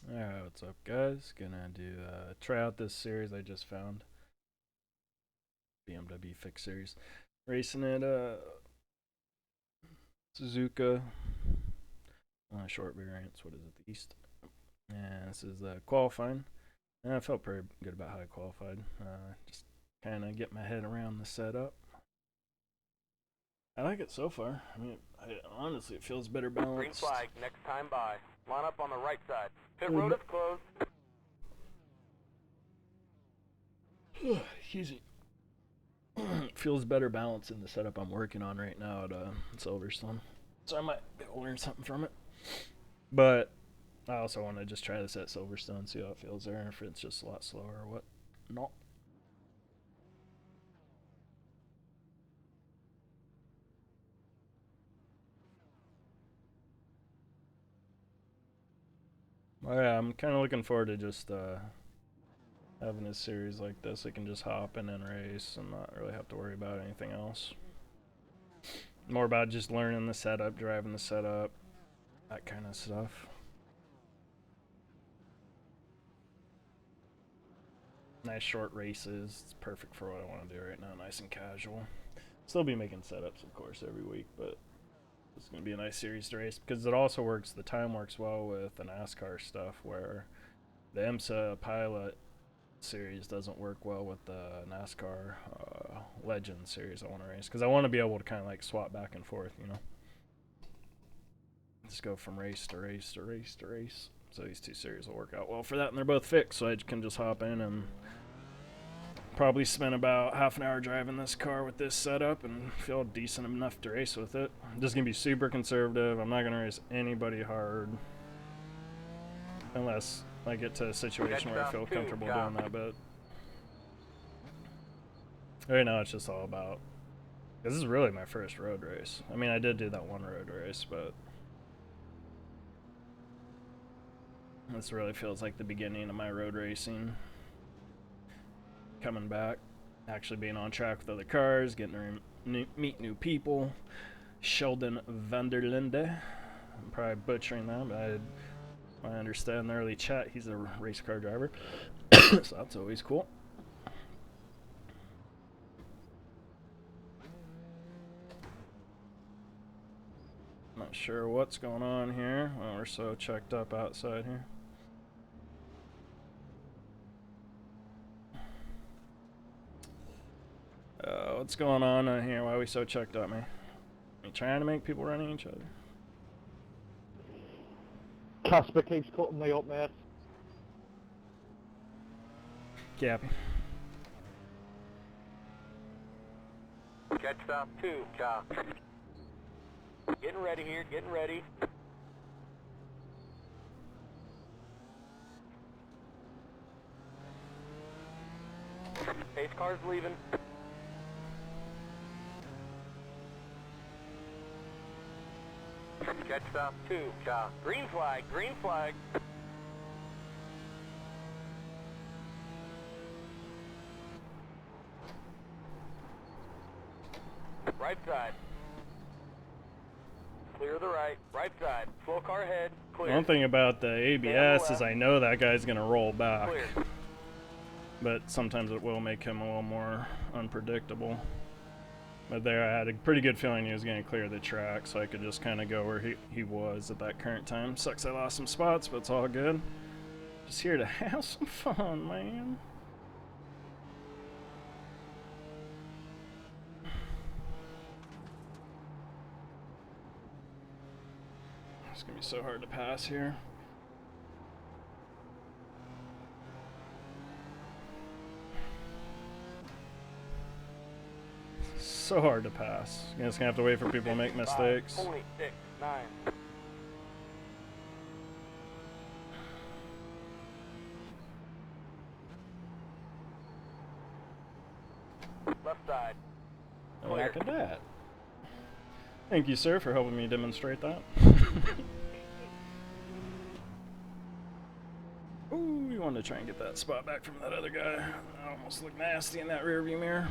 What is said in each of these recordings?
Alright, what's up, guys? Gonna do try out this series I just found. BMW Fix Series. Racing at Suzuka short variants. What is it? The East. And this is qualifying. And I felt pretty good about how I qualified. Just kind of get my head around the setup. I like it so far. I mean, honestly, it feels better balanced. Green flag, next time by. Line up on the right side. Pit road is closed. Excuse me. Feels better balanced in the setup I'm working on right now at Silverstone. So I might be able to learn something from it. But I also want to just try this at Silverstone, see how it feels there, if it's just a lot slower or what not. Well, yeah, I'm kind of looking forward to just having a series like this. I can just hop in and race and not really have to worry about anything else. More about just learning the setup, driving the setup, that kind of stuff. Nice short races. It's perfect for what I want to do right now. Nice and casual. Still be making setups, of course, every week, but it's going to be a nice series to race because it also works. The time works well with the NASCAR stuff, where the IMSA Pilot series doesn't work well with the NASCAR Legend series I want to race because I want to be able to kind of like swap back and forth, you know, just go from race to race to race to race. So these two series will work out well for that, and they're both fixed, so I can just hop in and probably spend about half an hour driving this car with this setup and feel decent enough to race with it. I'm just gonna be super conservative. I'm not gonna race anybody hard unless I get to a situation where I feel comfortable doing that. But right now it's just all about, this is really my first road race. I mean, I did do that one road race, but this really feels like the beginning of my road racing. Coming back, actually being on track with other cars, getting to meet new people. Sheldon Vanderlinde. I'm probably butchering that, but I understand in the early chat he's a race car driver, so that's always cool. Not sure what's going on here. Well, we're so checked up outside here. What's going on here? Why are we so checked up, man? Are you trying to make people running each other? Casper keeps cutting me up, mate. Cappy. Catch stop 2, Cap. Getting ready here, getting ready. Pace car's leaving. Catch stop 2, Cap. Green flag, green flag. Right side. Clear the right side. Slow car ahead, clear. One thing about the ABS is I know that guy's gonna roll back. Clear. But sometimes it will make him a little more unpredictable. But there I had a pretty good feeling he was going to clear the track, so I could just kind of go where he was at that current time. Sucks I lost some spots, but it's all good. Just here to have some fun, man. It's going to be so hard to pass here. So hard to pass. You're just gonna have to wait for people to make mistakes. 6, 9. Left side. Oh, look at that. Thank you, sir, for helping me demonstrate that. Ooh, we wanted to try and get that spot back from that other guy. I almost looked nasty in that rear view mirror.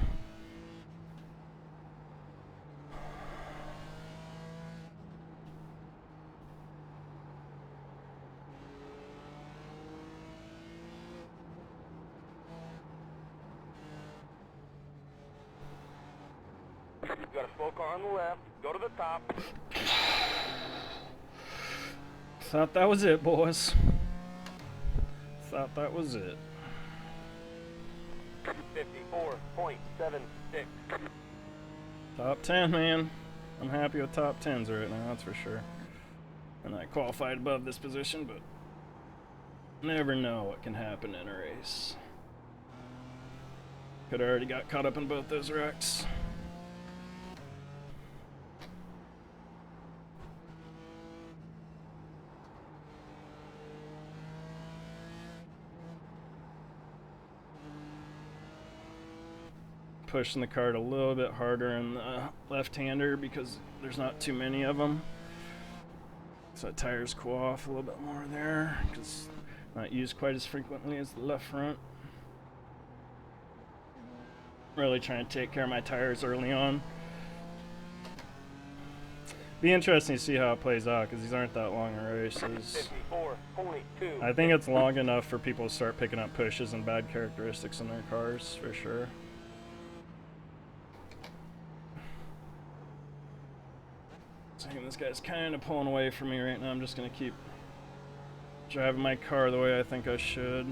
You got a slow car on the left. Go to the top. Thought that was it, boys. Thought that was it. 54.76. Top 10, man. I'm happy with top 10s right now, that's for sure. And I qualified above this position, but never know what can happen in a race. Could have already got caught up in both those wrecks. Pushing the cart a little bit harder in the left-hander because there's not too many of them. So the tires cool off a little bit more there because not used quite as frequently as the left front. Really trying to take care of my tires early on. Be interesting to see how it plays out because these aren't that long races. 54.2. I think it's long enough for people to start picking up pushes and bad characteristics in their cars for sure. So this guy's kind of pulling away from me right now. I'm just going to keep driving my car the way I think I should.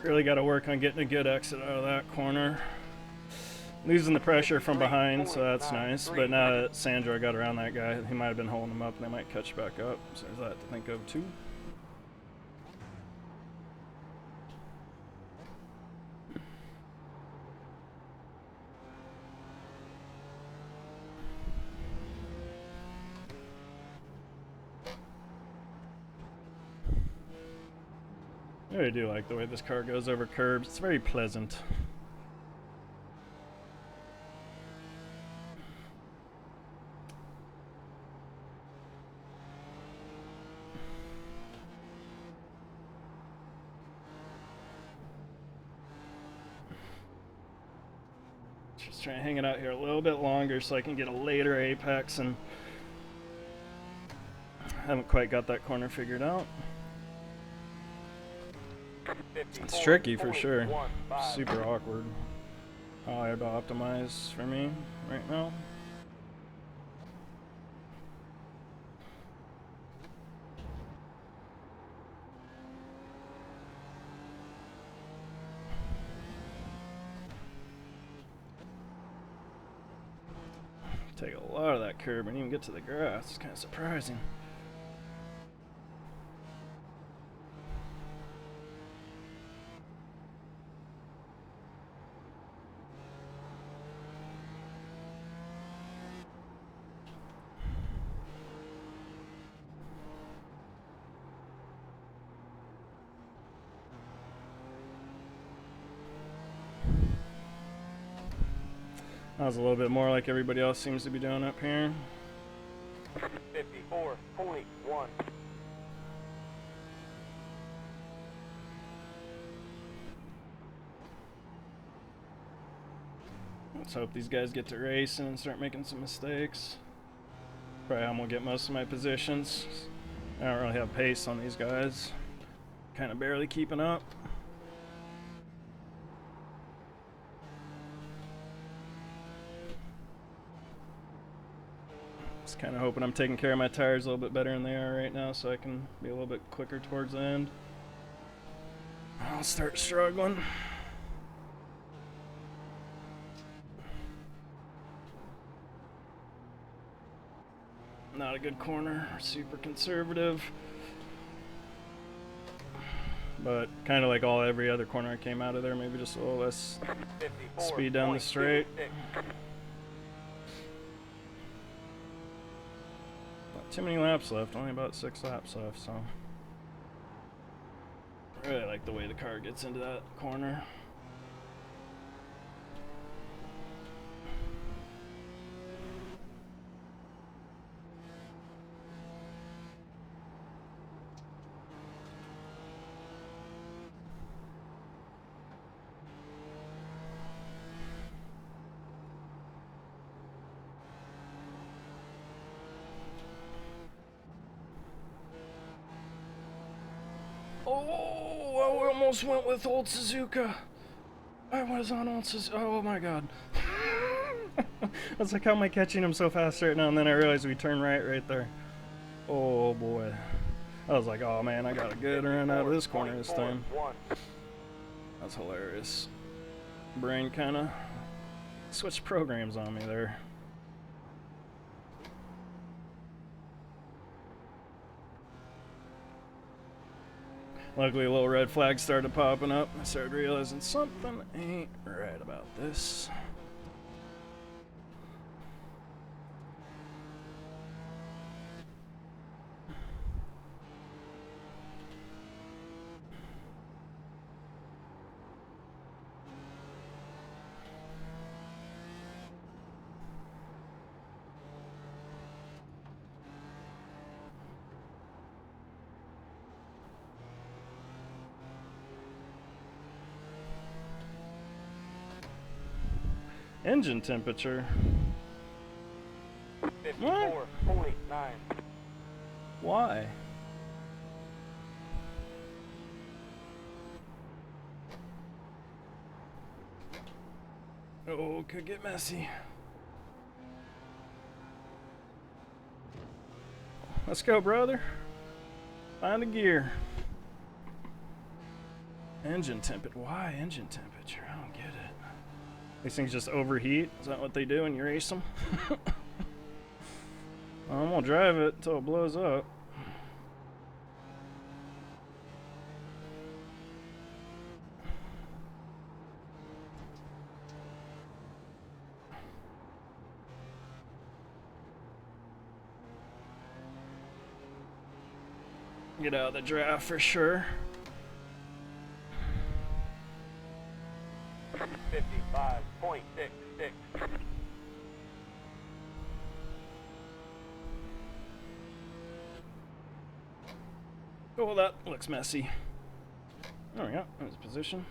Really got to work on getting a good exit out of that corner. Losing the pressure from behind, so that's nice. But now that Sandro got around that guy, he might have been holding him up and they might catch back up. So there's that to think of too. I really do like the way this car goes over curbs. It's very pleasant. Just trying to hang it out here a little bit longer so I can get a later apex, and I haven't quite got that corner figured out. It's tricky for sure. Super awkward. How I have to optimize for me right now. Take a lot of that curb and even get to the grass. It's kind of surprising. That was a little bit more like everybody else seems to be doing up here. 54.1. Let's hope these guys get to racing and start making some mistakes. Probably I'm gonna get most of my positions. I don't really have pace on these guys. Kind of barely keeping up. Just kind of hoping I'm taking care of my tires a little bit better than they are right now so I can be a little bit quicker towards the end. I'll start struggling. Not a good corner, super conservative. But kind of like every other corner I came out of there, maybe just a little less speed down the straight. Not too many laps left, only about 6 laps left, so I really like the way the car gets into that corner. Oh, I almost went with old Suzuka. I was on old Suzuka. Oh my god. I was like, how am I catching him so fast right now? And then I realized we turned right there. Oh boy. I was like, oh man, I got a good run out of this corner this time. That's hilarious. Brain kind of switched programs on me there. Luckily, a little red flag started popping up. I started realizing something ain't right about this. Engine temperature. 54.9. Why? Oh, could get messy. Let's go, brother. Find a gear. Engine temperature. Why engine temperature? I don't get it. These things just overheat? Is that what they do when you race them? I'm gonna drive it until it blows up. Get out of the draft for sure. 55.66. Oh, that looks messy. There we go. There's position.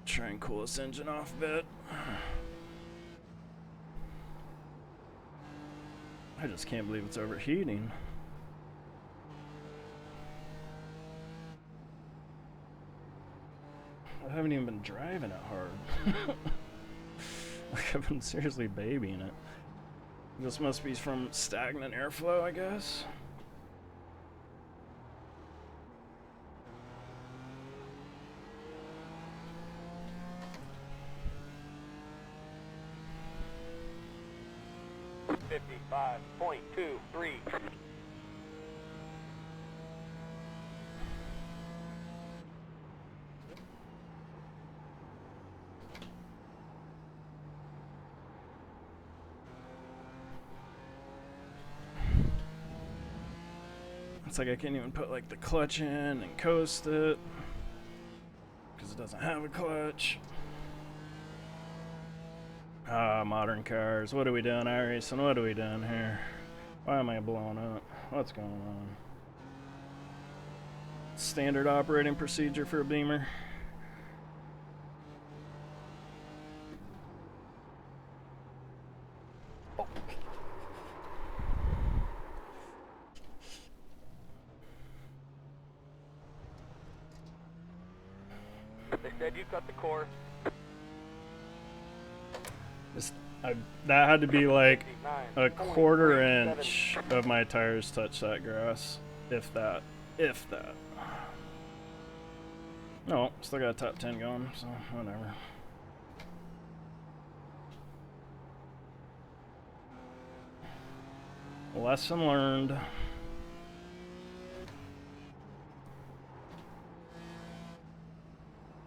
Try and cool this engine off a bit. I just can't believe it's overheating. I haven't even been driving it hard. Like I've been seriously babying it. This must be from stagnant airflow, I guess. .23. It's like I can't even put like the clutch in and coast it because it doesn't have a clutch. Ah, modern cars. What are we doing, iRacing? What are we doing here? Why am I blowing up? What's going on? Standard operating procedure for a Beamer. They said you cut the course. That had to be like a quarter inch of my tires touch that grass, if that. No, still got a top 10 going, so whatever. Lesson learned.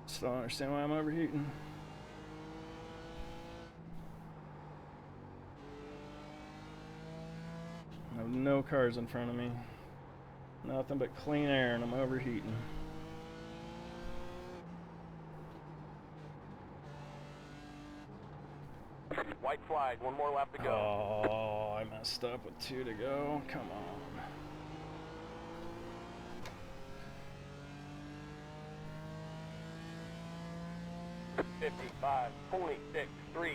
Still don't understand why I'm overheating. I have no cars in front of me. Nothing but clean air and I'm overheating. White flag, one more lap to go. Oh, I messed up with 2 to go. Come on. .55.63.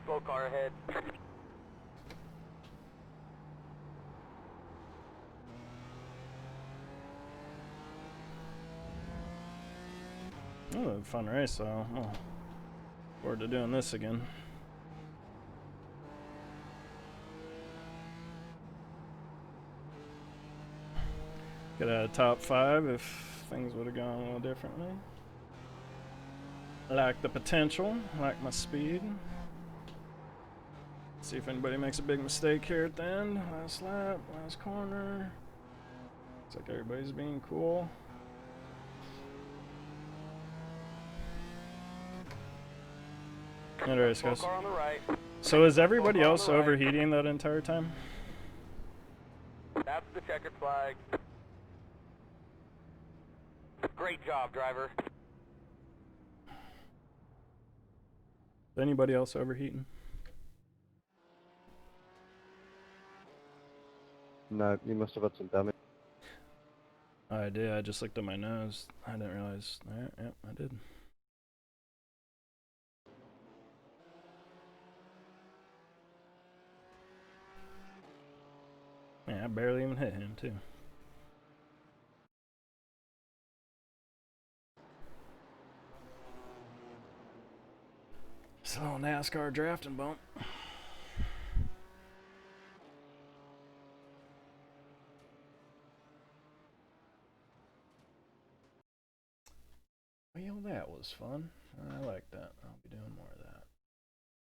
slow car ahead. Oh, fun race, so I'm looking forward to doing this again. Could have had a top 5 if things would have gone a little differently. I like the potential, I like my speed. See if anybody makes a big mistake here at the end. Last lap, last corner. Looks like everybody's being cool. Good race, guys. Car on the right. So is everybody else overheating that entire time? That's the checkered flag. Great job, driver. Is anybody else overheating? No, you must have had some damage. I did, I just looked at my nose. I didn't realize. Alright, yep, I did. Man, I barely even hit him, too. It's a little NASCAR drafting bump. Well, that was fun. I like that. I'll be doing more of that.